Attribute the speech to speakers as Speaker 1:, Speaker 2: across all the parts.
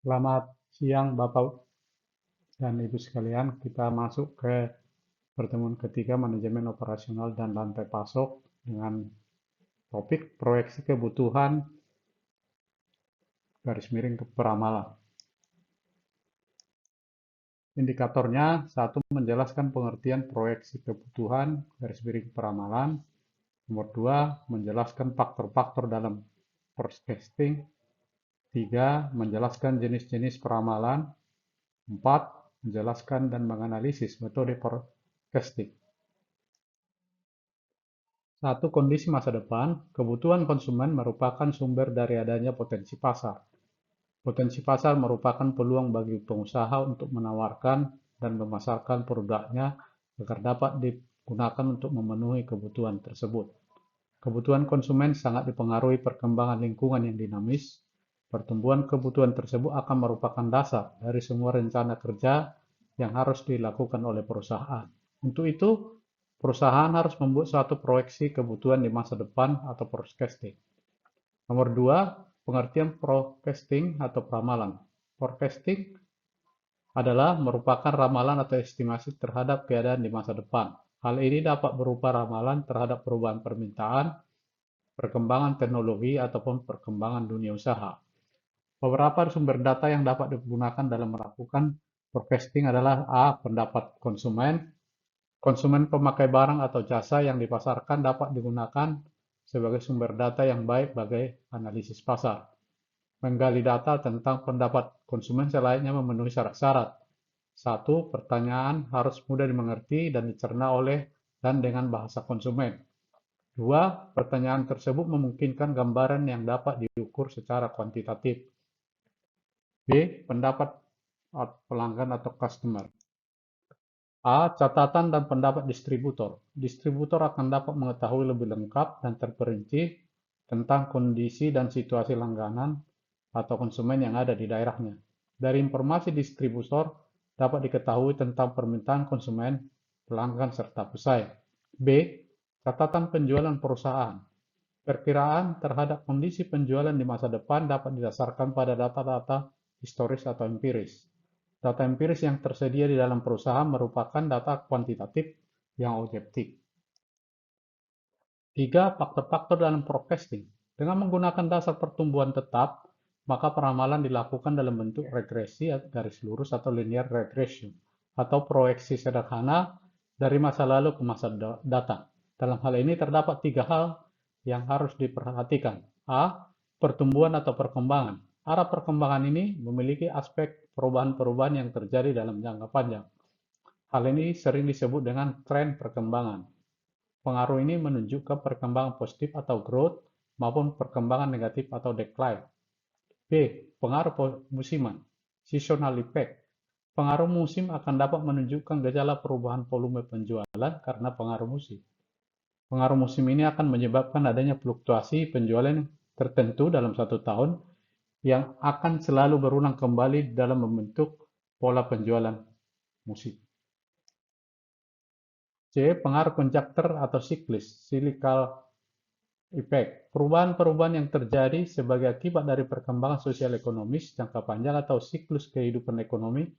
Speaker 1: Selamat siang Bapak dan Ibu sekalian. Kita masuk ke pertemuan ketiga manajemen operasional dan rantai pasok dengan topik proyeksi kebutuhan garis miring peramalan. Indikatornya, satu, menjelaskan pengertian proyeksi kebutuhan garis miring peramalan. Nomor dua, menjelaskan faktor-faktor dalam forecasting. Tiga, menjelaskan jenis-jenis peramalan. Empat, menjelaskan dan menganalisis metode forecasting. Satu, kondisi masa depan. Kebutuhan konsumen merupakan sumber dari adanya potensi pasar. Potensi pasar merupakan peluang bagi pengusaha untuk menawarkan dan memasarkan produknya agar dapat digunakan untuk memenuhi kebutuhan tersebut. Kebutuhan konsumen sangat dipengaruhi perkembangan lingkungan yang dinamis. Pertumbuhan kebutuhan tersebut akan merupakan dasar dari semua rencana kerja yang harus dilakukan oleh perusahaan. Untuk itu, perusahaan harus membuat suatu proyeksi kebutuhan di masa depan atau forecasting. Nomor dua, pengertian forecasting atau ramalan. Forecasting adalah merupakan ramalan atau estimasi terhadap keadaan di masa depan. Hal ini dapat berupa ramalan terhadap perubahan permintaan, perkembangan teknologi, ataupun perkembangan dunia usaha. Beberapa sumber data yang dapat digunakan dalam melakukan forecasting adalah A. Pendapat konsumen. Konsumen pemakai barang atau jasa yang dipasarkan dapat digunakan sebagai sumber data yang baik bagi analisis pasar. Menggali data tentang pendapat konsumen selayaknya memenuhi syarat-syarat. Satu, pertanyaan harus mudah dimengerti dan dicerna oleh dan dengan bahasa konsumen. Dua, pertanyaan tersebut memungkinkan gambaran yang dapat diukur secara kuantitatif. B. Pendapat pelanggan atau customer. A. Catatan dan pendapat distributor. Distributor akan dapat mengetahui lebih lengkap dan terperinci tentang kondisi dan situasi langganan atau konsumen yang ada di daerahnya. Dari informasi distributor dapat diketahui tentang permintaan konsumen, pelanggan, serta pesaing. B. Catatan penjualan perusahaan. Perkiraan terhadap kondisi penjualan di masa depan dapat didasarkan pada data-data historis atau empiris. Data empiris yang tersedia di dalam perusahaan merupakan data kuantitatif yang objektif. 3. Faktor-faktor dalam forecasting. Dengan menggunakan dasar pertumbuhan tetap, maka peramalan dilakukan dalam bentuk regresi garis lurus atau linear regression, atau proyeksi sederhana dari masa lalu ke masa datang. Dalam hal ini terdapat 3 hal yang harus diperhatikan. A. Pertumbuhan atau perkembangan. Arah perkembangan ini memiliki aspek perubahan-perubahan yang terjadi dalam jangka panjang. Hal ini sering disebut dengan tren perkembangan. Pengaruh ini menunjukkan perkembangan positif atau growth maupun perkembangan negatif atau decline. B. Pengaruh musiman, seasonal effect. Pengaruh musim akan dapat menunjukkan gejala perubahan volume penjualan karena pengaruh musim. Pengaruh musim ini akan menyebabkan adanya fluktuasi penjualan tertentu dalam satu tahun yang akan selalu berulang kembali dalam membentuk pola penjualan musim. C. Pengaruh konjunktur atau siklis, cyclical effect. Perubahan-perubahan yang terjadi sebagai akibat dari perkembangan sosial ekonomis jangka panjang atau siklus kehidupan ekonomi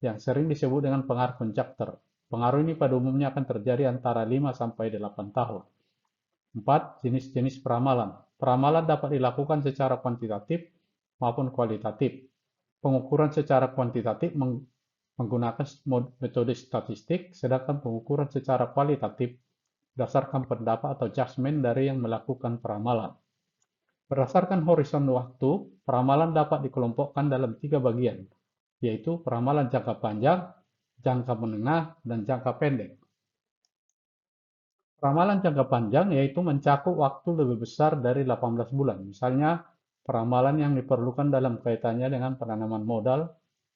Speaker 1: yang sering disebut dengan pengaruh konjunktur. Pengaruh ini pada umumnya akan terjadi antara 5 sampai 8 tahun. 4. Jenis-jenis peramalan. Peramalan dapat dilakukan secara kuantitatif maupun kualitatif. Pengukuran secara kuantitatif menggunakan metode statistik, sedangkan pengukuran secara kualitatif berdasarkan pendapat atau judgement dari yang melakukan peramalan. Berdasarkan horizon waktu, peramalan dapat dikelompokkan dalam 3 bagian, yaitu peramalan jangka panjang, jangka menengah, dan jangka pendek. Peramalan jangka panjang yaitu mencakup waktu lebih besar dari 18 bulan. Misalnya, peramalan yang diperlukan dalam kaitannya dengan penanaman modal,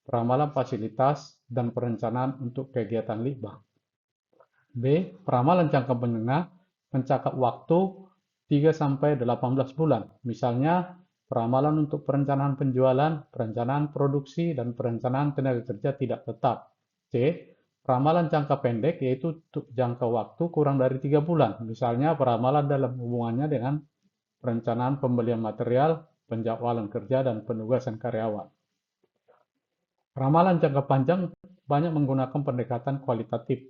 Speaker 1: peramalan fasilitas, dan perencanaan untuk kegiatan bank. B. Peramalan jangka menengah mencakup waktu 3 sampai 18 bulan. Misalnya, peramalan untuk perencanaan penjualan, perencanaan produksi, dan perencanaan tenaga kerja tidak tetap. C. Peramalan jangka pendek yaitu jangka waktu kurang dari 3 bulan. Misalnya, peramalan dalam hubungannya dengan perencanaan pembelian material, penjadwalan kerja, dan penugasan karyawan. Ramalan jangka panjang banyak menggunakan pendekatan kualitatif,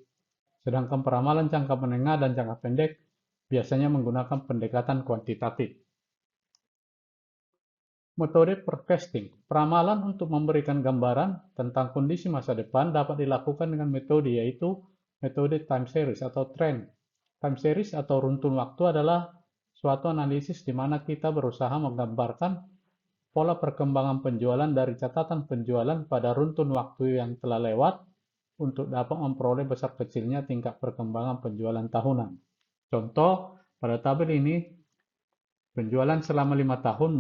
Speaker 1: sedangkan peramalan jangka menengah dan jangka pendek biasanya menggunakan pendekatan kuantitatif. Metode forecasting. Peramalan untuk memberikan gambaran tentang kondisi masa depan dapat dilakukan dengan metode yaitu metode time series atau trend. Time series atau runtun waktu adalah suatu analisis di mana kita berusaha menggambarkan pola perkembangan penjualan dari catatan penjualan pada runtun waktu yang telah lewat untuk dapat memperoleh besar kecilnya tingkat perkembangan penjualan tahunan. Contoh, pada tabel ini penjualan selama 5 tahun,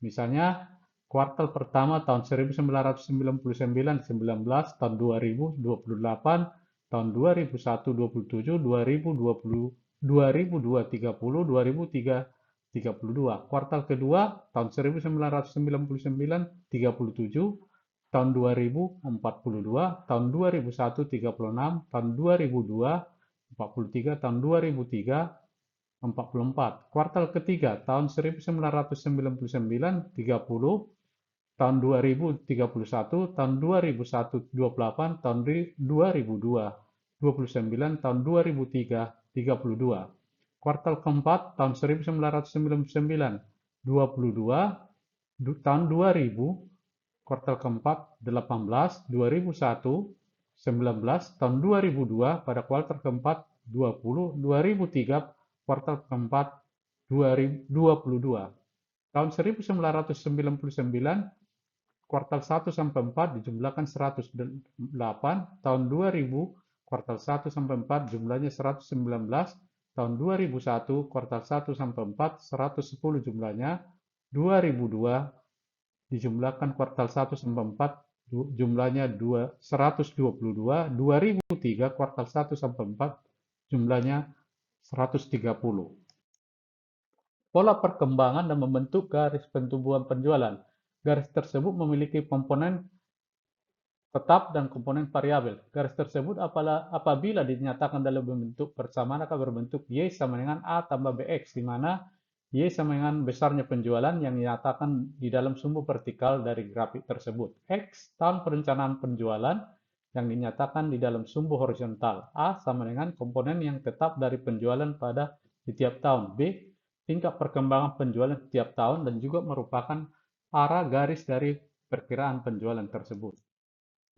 Speaker 1: misalnya kuartal pertama tahun 1999, 19, tahun 2000, 28, tahun 2001, 27, 2020, 2002, 30, 2003, 32. Kuartal kedua tahun 1999, 37, tahun 2000, 42, tahun 2001, 36, tahun 2002, 43, tahun 2003, 44. Kuartal ketiga tahun 1999, 30, tahun 2000, 31, tahun 2001, 28, tahun 2002, 29, tahun 2003, 32. Kuartal keempat tahun 1999, 22, tahun 2000, kuartal keempat 18, 2001, 19, tahun 2002, pada kuartal keempat 20, 2003, kuartal keempat 2022. Tahun 1999, kuartal 1 sampai 4 dijumlahkan 108, tahun 2000, kuartal 1 sampai 4 jumlahnya 119, tahun 2001, kuartal 1 sampai 4 110 jumlahnya, 2002 dijumlahkan kuartal 1 sampai 4 jumlahnya 122, 2003 kuartal 1 sampai 4 jumlahnya 130. Pola perkembangan dan membentuk garis pertumbuhan penjualan. Garis tersebut memiliki komponen tetap dan komponen variabel. Garis tersebut apabila dinyatakan dalam bentuk persamaan akan berbentuk Y sama dengan A tambah BX, di mana Y sama dengan besarnya penjualan yang dinyatakan di dalam sumbu vertikal dari grafik tersebut. X, tahun perencanaan penjualan yang dinyatakan di dalam sumbu horizontal. A sama dengan komponen yang tetap dari penjualan pada di tiap tahun. B, tingkat perkembangan penjualan setiap tahun dan juga merupakan arah garis dari perkiraan penjualan tersebut.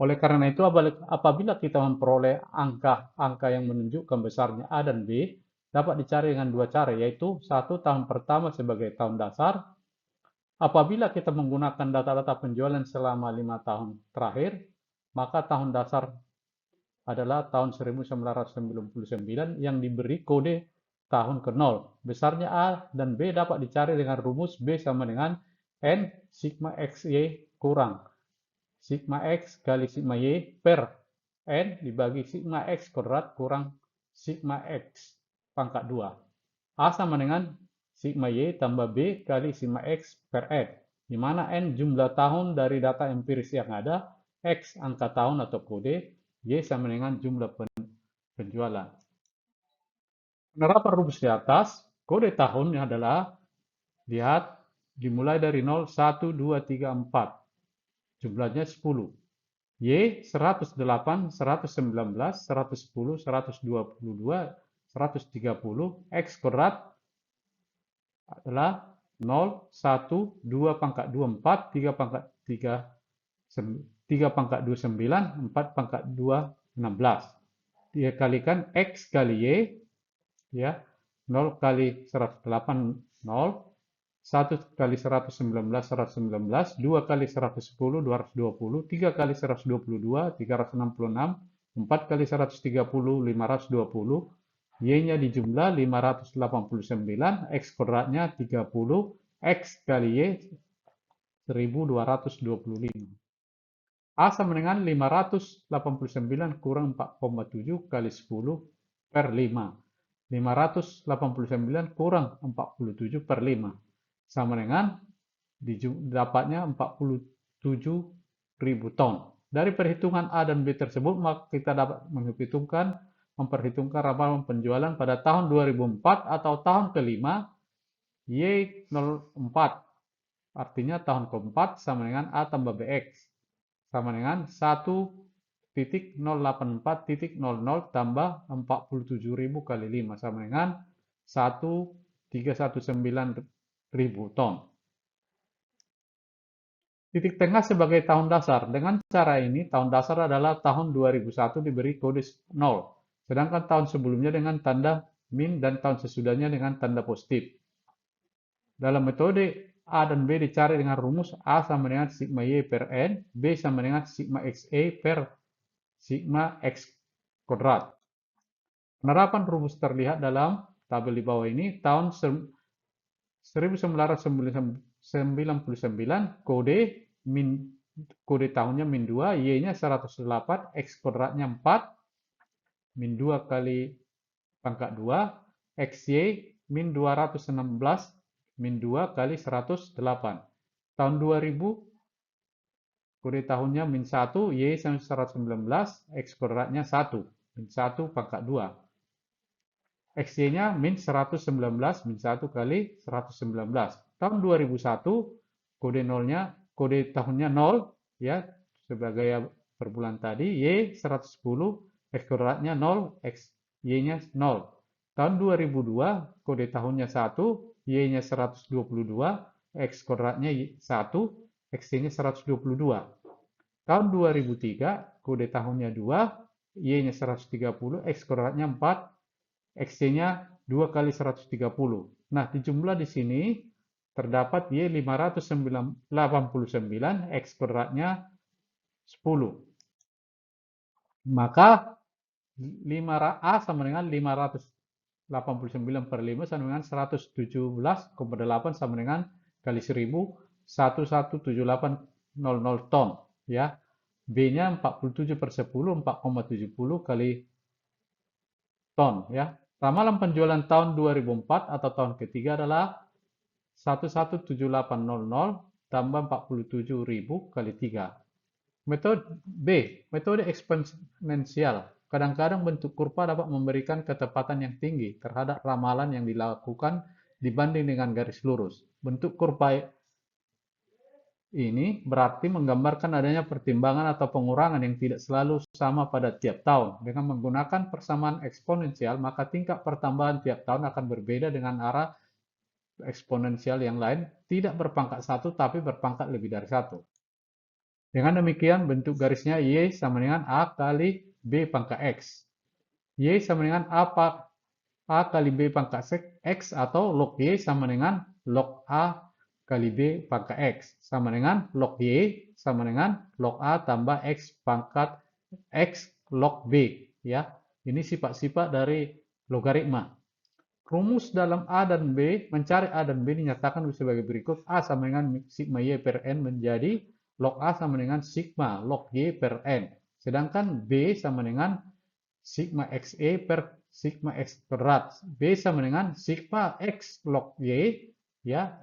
Speaker 1: Oleh karena itu, apabila kita memperoleh angka-angka yang menunjukkan besarnya A dan B, dapat dicari dengan dua cara, yaitu satu, tahun pertama sebagai tahun dasar. Apabila kita menggunakan data-data penjualan selama 5 tahun terakhir, maka tahun dasar adalah tahun 1999 yang diberi kode tahun ke-0. Besarnya A dan B dapat dicari dengan rumus B sama dengan N sigma XY kurang sigma X kali sigma Y per N dibagi sigma X kuadrat kurang sigma X pangkat 2. A sama dengan sigma Y tambah B kali sigma X per N, di mana N jumlah tahun dari data empiris yang ada, X angka tahun atau kode, Y sama dengan jumlah penjualan. Penerapan rumus di atas, kode tahunnya adalah, lihat, dimulai dari 0, 1, 2, 3, 4. Jumlahnya 10. Y 108, 119, 110, 122, 130, X kuadrat adalah 0, 1, 2 pangkat 24, 3 pangkat 3, 3 pangkat 29, 4 pangkat 2, 16. Dikalikan X kali Y, ya, 0 kali 108, 0, 1 kali 119, 119, 2 kali 110, 220, 3 kali 122, 366, 4 kali 130, 520, Y-nya dijumlah 589, X kuadratnya 30, X kali Y 1225. A sama dengan 589 kurang 4,7 kali 10 per 5. 589 kurang 47 per 5. Sama dengan dapatnya 47.000 ton. Dari perhitungan A dan B tersebut, maka kita dapat memperhitungkan ramalan penjualan pada tahun 2004 atau tahun kelima Y04. Artinya tahun keempat sama dengan A tambah BX. sama dengan 1.084.00 tambah 47.000 kali 5 sama dengan 1.319.000 ton. Titik tengah sebagai tahun dasar. Dengan cara ini, tahun dasar adalah tahun 2001 diberi kode 0, sedangkan tahun sebelumnya dengan tanda min dan tahun sesudahnya dengan tanda positif. Dalam metode A dan B dicari dengan rumus A sama dengan sigma Y per N, B sama dengan sigma XE per sigma X kuadrat. Penerapan rumus terlihat dalam tabel di bawah ini. Tahun 1999, kode tahunnya min 2, Y-nya 108, X kuadratnya 4, min 2 kali pangkat 2, XY min 216, min 2 kali 108. Tahun 2000, kode tahunnya min 1, Y 119, X kuadratnya 1, min 1 pangkat 2. XY-nya min 119, min 1 kali 119. Tahun 2001, kode tahunnya 0, ya, sebagai per bulan tadi, Y 110, X kuadratnya 0, Y-nya 0. Tahun 2002, kode tahunnya 1, Y-nya 122, X kuadratnya 1, XY-nya 122. Tahun 2003, kode tahunnya 2, Y-nya 130, X kuadratnya 4, XY-nya 2 kali 130. Nah, dijumlah di sini terdapat Y 589, X kuadratnya 10. Maka A sama dengan 589 per 5 sama dengan 117,8 sama dengan kali 1000, 117800 ton. Ya. B-nya 47 per 10, 4,70 kali ton. Ya. Ramalan penjualan tahun 2004 atau tahun ketiga adalah 117.800 tambah 47.000 kali 3. Metode B, metode eksponensial. Kadang-kadang bentuk kurva dapat memberikan ketepatan yang tinggi terhadap ramalan yang dilakukan dibanding dengan garis lurus. Bentuk kurva ini berarti menggambarkan adanya pertimbangan atau pengurangan yang tidak selalu sama pada tiap tahun. Dengan menggunakan persamaan eksponensial, maka tingkat pertambahan tiap tahun akan berbeda dengan arah eksponensial yang lain, tidak berpangkat 1 tapi berpangkat lebih dari 1. Dengan demikian, bentuk garisnya Y sama dengan A kali B pangkat X. Y sama dengan A kali B pangkat X atau log Y sama dengan log A kali B pangkat X. Sama dengan log Y sama dengan log A tambah X pangkat X log B. Ya, ini sifat-sifat dari logaritma. Rumus dalam A dan B, mencari A dan B dinyatakan sebagai berikut. A sama dengan sigma Y per N menjadi log A sama dengan sigma log Y per N. Sedangkan B sama dengan sigma XE per sigma X kuadrat. B sama dengan sigma X log Y, ya,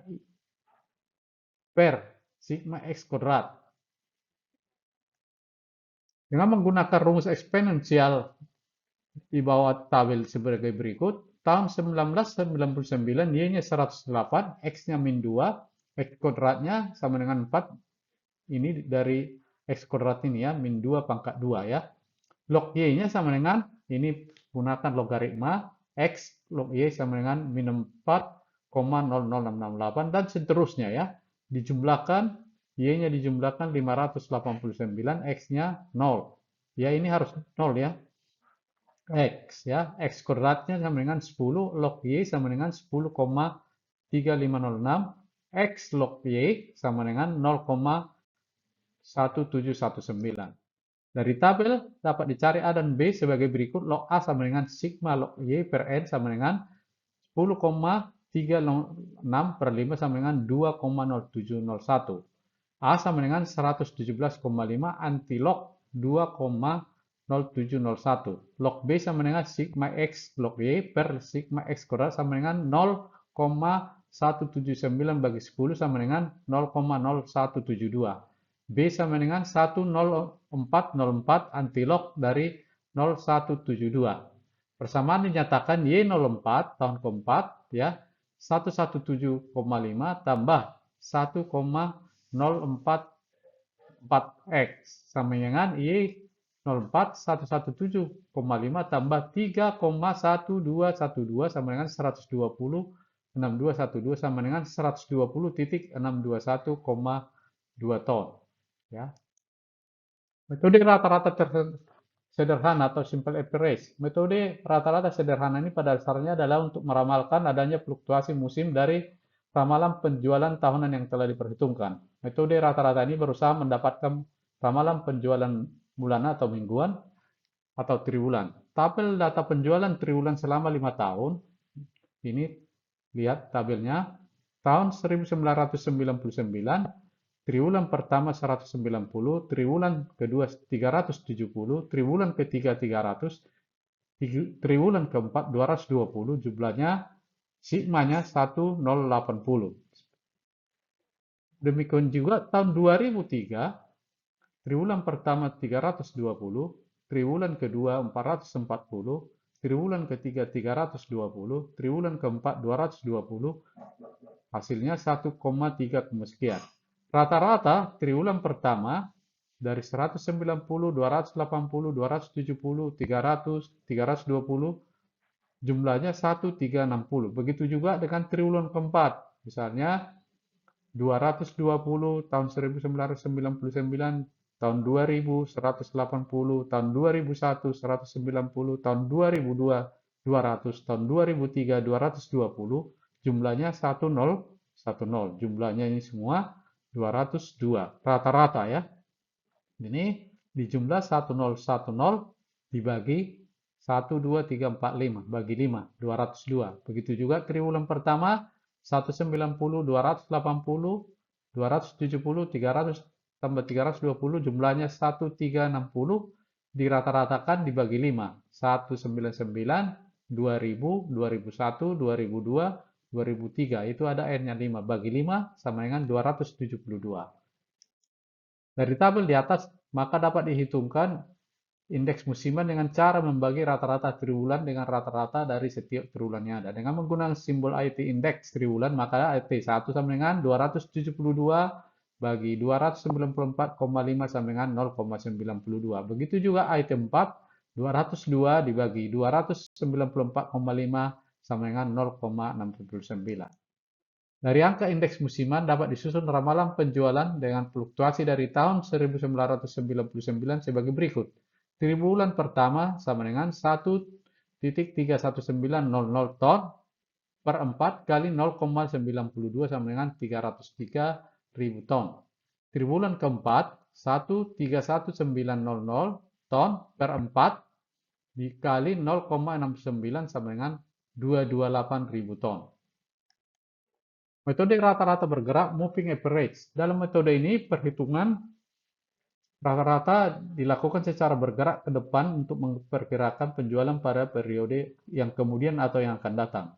Speaker 1: per sigma X kuadrat. Dengan menggunakan rumus eksponensial di bawah tabel sebagai berikut. Tahun 1999, Y-nya 108, X-nya min 2, X kuadratnya sama dengan 4. Ini dari X kuadrat ini ya, min 2 pangkat 2 ya. Log Y-nya sama dengan, ini gunakan logaritma, X log Y sama dengan min 4,00668 dan seterusnya ya. Dijumlahkan, Y-nya dijumlahkan 589, X-nya 0. Ya, ini harus 0 ya. X ya, X kuadratnya sama dengan 10, log Y sama dengan 10,3506, X log Y sama dengan 0,1719. Dari tabel dapat dicari A dan B sebagai berikut. Log A sama dengan sigma log Y per N sama dengan 10,306 per 5 sama dengan 2,0701. A sama dengan 117,5 antilog 2,0701. Log B sama dengan sigma X log Y per sigma X kuadrat sama dengan 0,179 bagi 10 sama dengan 0,0172. B sama dengan 10404 antilog dari 0172. Persamaan dinyatakan Y04 tahun keempat ya 117,5 tambah 1,04 4X sama dengan Y 04117,5 tambah 3,1212 sama dengan 120,6212 sama dengan 120,621,2 ton. Ya. Metode rata-rata sederhana atau simple average. Metode rata-rata sederhana ini pada dasarnya adalah untuk meramalkan adanya fluktuasi musim dari ramalan penjualan tahunan yang telah diperhitungkan. Metode rata-rata ini berusaha mendapatkan ramalan penjualan bulanan atau mingguan atau triwulan. Tabel data penjualan triwulan selama 5 tahun. Ini lihat tabelnya. Tahun 1999, triwulan pertama 190, triwulan kedua 370, triwulan ketiga 300, triwulan keempat 220, jumlahnya sigmanya 1080. Demikian juga tahun 2003, triwulan pertama 320, triwulan kedua 440, triwulan ketiga 320, triwulan keempat 220, hasilnya 1,3 sekian. Rata-rata triwulan pertama dari 190, 280, 270, 300, 320, jumlahnya 1360. Begitu juga dengan triwulan keempat. Misalnya 220 tahun 1999, tahun 2000 180, tahun 2001 190, tahun 2002 200, tahun 2003 220, jumlahnya 1010. Jumlahnya ini semua 202. Rata-rata ya. Ini dijumlah 1010 dibagi 1, 2, 3, 4, 5. Bagi 5, 202. Begitu juga triwulan pertama 190, 280, 270, 300 tambah 320, jumlahnya 1360, dirata-ratakan dibagi 5. 199, 2000, 2001, 2002, 2003. Itu ada N-nya 5. Bagi 5 sama dengan 272. Dari tabel di atas, maka dapat dihitungkan indeks musiman dengan cara membagi rata-rata triwulan dengan rata-rata dari setiap triwulannya ada. Dengan menggunakan simbol IT indeks triwulan, maka IT1 sama dengan 272 bagi 294,5 sama dengan 0,92. Begitu juga IT4, 202 dibagi 294,5 sama dengan 0,69. Dari angka indeks musiman dapat disusun ramalan penjualan dengan fluktuasi dari tahun 1999 sebagai berikut. Triwulan pertama sama dengan 1,31900 ton per 4 kali 0,92 sama dengan 303.000 ton. Triwulan keempat 1,31900 ton per 4 dikali 0,69 sama dengan 228.000 ton. Metode rata-rata bergerak moving average. Dalam metode ini perhitungan rata-rata dilakukan secara bergerak ke depan untuk memperkirakan penjualan pada periode yang kemudian atau yang akan datang.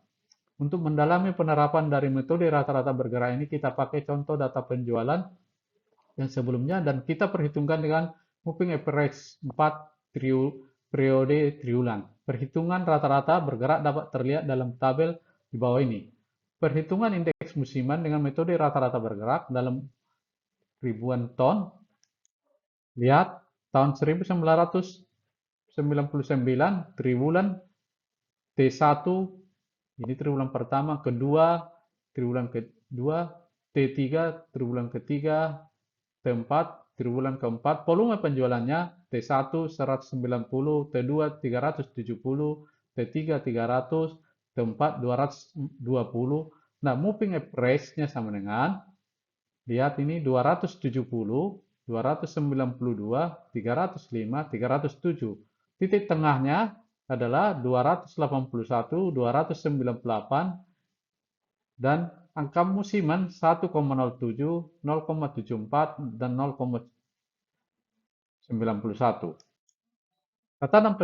Speaker 1: Untuk mendalami penerapan dari metode rata-rata bergerak ini, kita pakai contoh data penjualan yang sebelumnya dan kita perhitungkan dengan moving average 4 periode triwulan. Perhitungan rata-rata bergerak dapat terlihat dalam tabel di bawah ini. Perhitungan indeks musiman dengan metode rata-rata bergerak dalam ribuan ton. Lihat, tahun 1999, triwulan T1, ini triwulan pertama, kedua, triwulan kedua, T3, triwulan ketiga, T4, triwulan keempat, volume penjualannya T1 190, T2 370, T3 300, T4 220. Nah, moving average-nya sama dengan, lihat ini 270, 292, 305, 307. Titik tengahnya adalah 281, 298, dan angka musiman 1,07, 0,74, dan 0,91. Data dan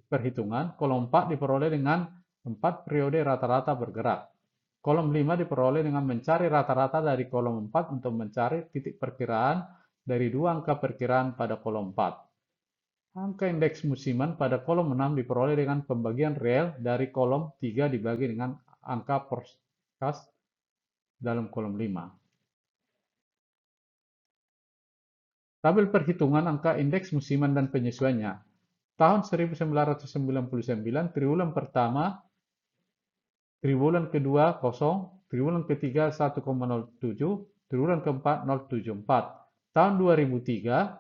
Speaker 1: perhitungan, kolom 4 diperoleh dengan 4 periode rata-rata bergerak. Kolom 5 diperoleh dengan mencari rata-rata dari kolom 4 untuk mencari titik perkiraan dari dua angka perkiraan pada kolom 4. Angka indeks musiman pada kolom 6 diperoleh dengan pembagian reel dari kolom 3 dibagi dengan angka forecast dalam kolom 5. Tabel perhitungan angka indeks musiman dan penyesuaiannya. Tahun 1999, triwulan pertama, triwulan kedua 0, triwulan ketiga 1,07, triwulan keempat 0,74. Tahun 2003,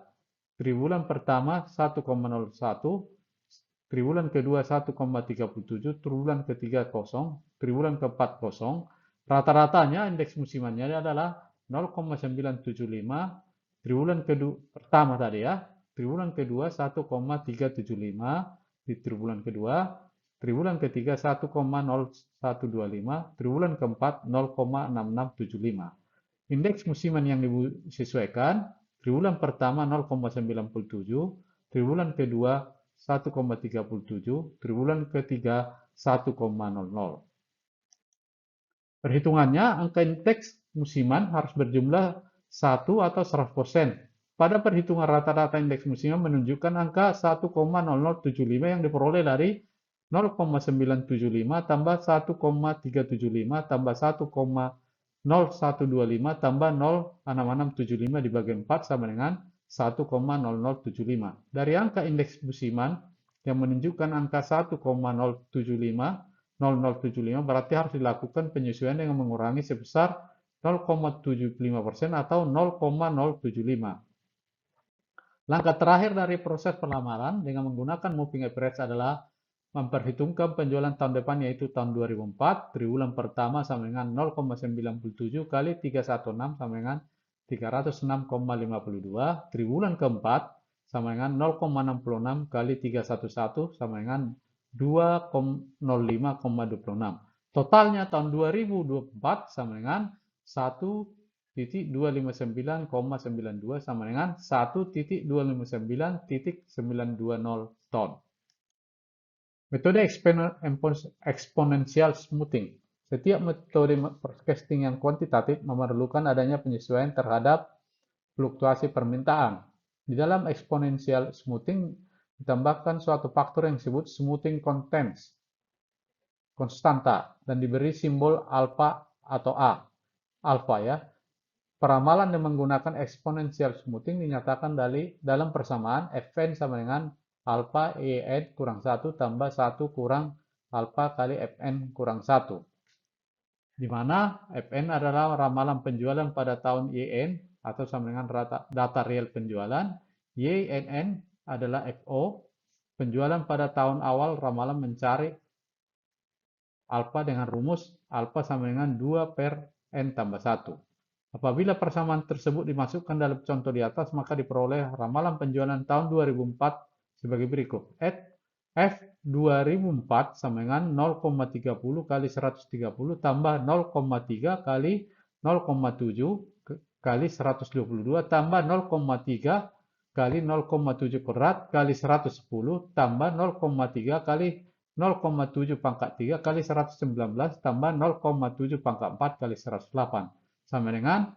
Speaker 1: triwulan pertama 1,01, triwulan kedua 1,37, triwulan ketiga 0, triwulan keempat 0. Rata-ratanya indeks musimannya adalah 0,975, triwulan kedua pertama tadi ya, triwulan kedua 1,375 di triwulan kedua, triwulan ketiga 1,0125, triwulan keempat 0,6675. Indeks musiman yang disesuaikan, triwulan pertama 0,97, triwulan kedua 1,37, triwulan ketiga 1,00. Perhitungannya, angka indeks musiman harus berjumlah 1 atau 100%. Pada perhitungan rata-rata indeks musiman menunjukkan angka 1,0075 yang diperoleh dari 0,975 tambah 1,375 tambah 1,0125 tambah 0,6675 dibagi 4 sama dengan 1,0075. Dari angka indeks musiman yang menunjukkan angka 1,075 berarti harus dilakukan penyesuaian dengan mengurangi sebesar 0,75% atau 0,075. Langkah terakhir dari proses pelamaran dengan menggunakan moving average adalah memperhitungkan penjualan tahun depan, yaitu tahun 2004, triwulan pertama sama dengan 0,97 kali 316 sama dengan 306,52, triwulan keempat sama dengan 0,66 kali 311 sama dengan 205,26. Totalnya tahun 2024 sama dengan 1,259,92 sama dengan 1,259,920 ton. Metode exponential smoothing. Setiap metode forecasting yang kuantitatif memerlukan adanya penyesuaian terhadap fluktuasi permintaan. Di dalam exponential smoothing ditambahkan suatu faktor yang disebut smoothing konstanta dan diberi simbol alfa atau A. Alfa ya. Peramalan yang menggunakan exponential smoothing dinyatakan dalam persamaan Fn sama dengan alfa En kurang 1 tambah 1 kurang alfa kali Fn kurang 1. Di mana Fn adalah ramalan penjualan pada tahun Yn atau sama dengan data real penjualan. Ynn adalah FO, penjualan pada tahun awal ramalan mencari alfa dengan rumus alfa sama dengan 2 per N tambah 1. Apabila persamaan tersebut dimasukkan dalam contoh di atas, maka diperoleh ramalan penjualan tahun 2004 sebagai berikut. F 2004 sama dengan 0,30 kali 130 tambah 0,3 kali 0,7 kali 122 tambah 0,3 kali 0,7 kuadrat kali 110 tambah 0,3 kali 0,7 pangkat 3 kali 119 tambah 0,7 pangkat 4 kali 108 sama dengan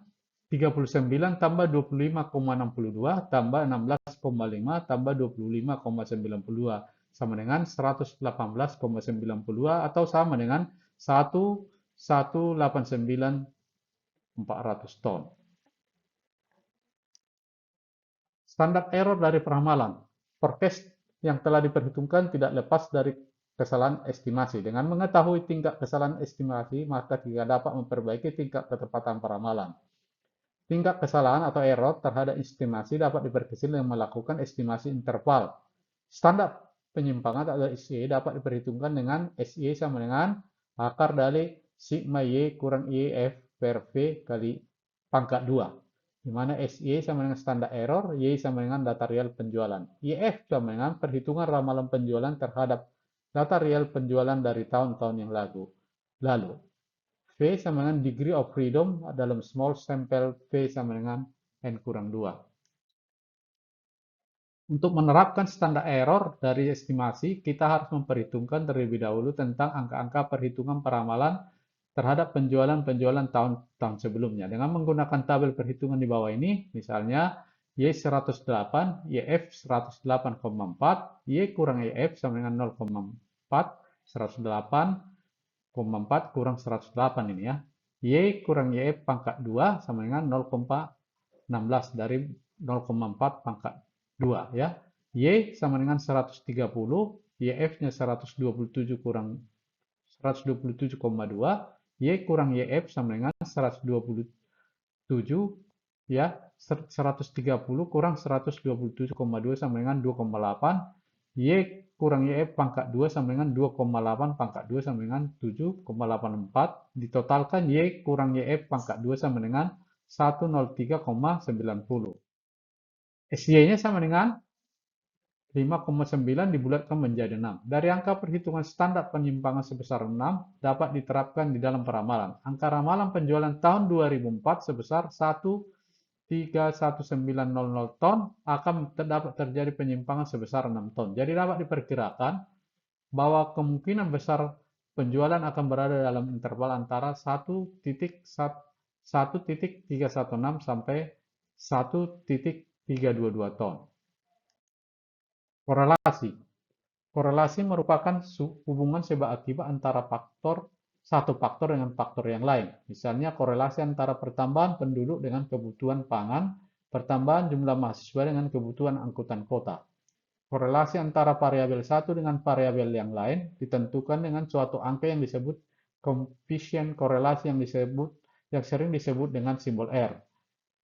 Speaker 1: 39 tambah 25,62 tambah 16,5 tambah 25,92 sama dengan 118,92 atau sama dengan 1,189,400 ton. Standar error dari peramalan. Forecast yang telah diperhitungkan tidak lepas dari kesalahan estimasi. Dengan mengetahui tingkat kesalahan estimasi, maka kita dapat memperbaiki tingkat ketepatan peramalan. Tingkat kesalahan atau error terhadap estimasi dapat diperkecil dengan melakukan estimasi interval. Standar penyimpangan atau SY dapat diperhitungkan dengan SY sama dengan akar dari sigma Y kurang YF per V kali pangkat 2. Di mana SY sama dengan standar error, Y sama dengan data real penjualan. YF sama dengan perhitungan ramalan penjualan terhadap data real penjualan dari tahun-tahun yang lalu. V sama dengan degree of freedom dalam small sample V sama dengan N kurang 2. Untuk menerapkan standar error dari estimasi, kita harus memperhitungkan terlebih dahulu tentang angka-angka perhitungan peramalan terhadap penjualan-penjualan tahun-tahun sebelumnya. Dengan menggunakan tabel perhitungan di bawah ini, misalnya Y108, YF 108,4, Y kurang YF sama dengan 0,4, 108,4 kurang 108 ini ya. Y kurang YF pangkat 2 sama dengan 0,16 dari 0,4 pangkat 2 ya. Y sama dengan 130, YF-nya 127 kurang 127,2, Y kurang YF sama dengan 127 ya. 130 kurang 127,2 sama dengan 2,8. Y kurang YF pangkat 2 sama dengan 2,8 pangkat 2 sama dengan 7,84. Ditotalkan Y kurang YF pangkat 2 sama dengan 103,90. SY-nya sama dengan 5,9 dibulatkan menjadi 6. Dari angka perhitungan standar penyimpangan sebesar 6 dapat diterapkan di dalam peramalan. Angka ramalan penjualan tahun 2004 sebesar 1,31900 ton akan dapat terjadi penyimpangan sebesar 6 ton. Jadi dapat diperkirakan bahwa kemungkinan besar penjualan akan berada dalam interval antara 1,316 sampai 1,322 ton. Korelasi. Korelasi merupakan hubungan sebab akibat antara satu faktor dengan faktor yang lain. Misalnya korelasi antara pertambahan penduduk dengan kebutuhan pangan, pertambahan jumlah mahasiswa dengan kebutuhan angkutan kota. Korelasi antara variabel satu dengan variabel yang lain ditentukan dengan suatu angka yang disebut koefisien korelasi yang sering disebut dengan simbol R,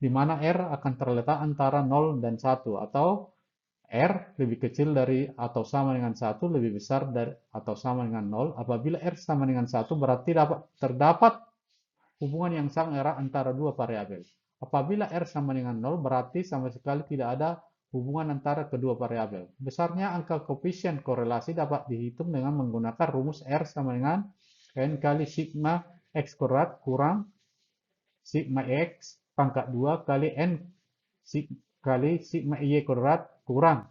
Speaker 1: di mana R akan terletak antara 0 dan 1, atau R lebih kecil dari atau sama dengan 1 lebih besar dari atau sama dengan 0. Apabila R sama dengan 1 berarti terdapat hubungan yang sangat erat antara dua variabel. Apabila R sama dengan 0 berarti sama sekali tidak ada hubungan antara kedua variabel. Besarnya angka koefisien korelasi dapat dihitung dengan menggunakan rumus R sama dengan N kali sigma X kuadrat kurang sigma X pangkat 2 kali N kali sigma Y kuadrat kurang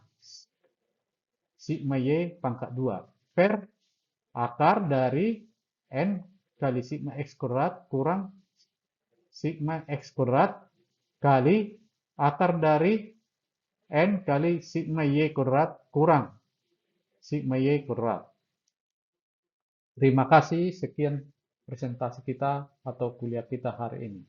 Speaker 1: sigma Y pangkat 2 per akar dari N kali sigma X kuadrat kurang sigma X kuadrat kali akar dari N kali sigma Y kuadrat kurang sigma Y kuadrat. Terima kasih, sekian presentasi kita atau kuliah kita hari ini.